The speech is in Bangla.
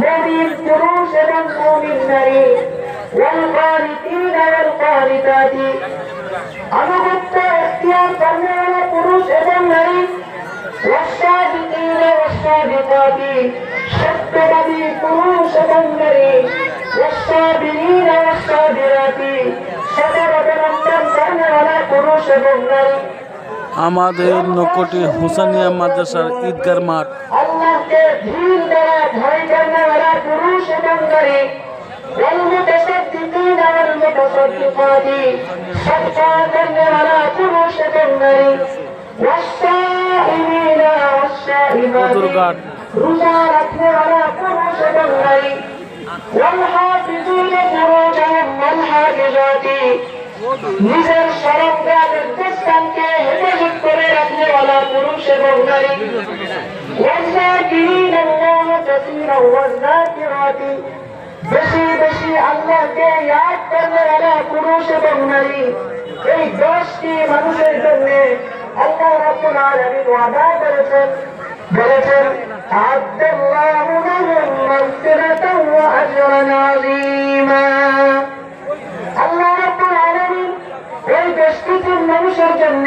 মুমিন পুরুষ এবং মুমিন নারী والقانتين والقانتات আনুগত্য ইখতিয়ার করেন পুরুষ এবং নারী والصادقين والصادقات সত্যবাদী পুরুষ এবং নারী والصابرين والصابرات সবর অবলম্বন করেন পুরুষ এবং নারী। আমাদের নকটি হুসানিয়া মাদ্রাসার ঈদগার মাঠ। আল্লাহকে ধীর দ্বারা ভয় করেন পুরুষ এবং নারী والمتصدقين والمتصدقات صدقة करने वाला पुरुष এবং नारी والصائمين والصائمات रोजा रखने वाला पुरुष এবং नारी والحافظين فروجهم والحافظات নিজের শরমগাহের স্থানকে হেফাজত করে রাখনে वाला পুরুষ এবং নারী والذاكرين الله كثيرا والذاكرات বেশি বেশি আল্লাহকে ইয়াদ করনে वाला পুরুষ এবং নারী। এই 10টি মানুষের জন্য আল্লাহ রাব্বুল আলামিন ওয়াদা করেছেন আ'আদাল্লাহু লাহুম মাগফিরাতান ওয়া আজরান আযীমা। আল্লাহ রাব্বুল আলামিন এই 10টি মানুষের জন্য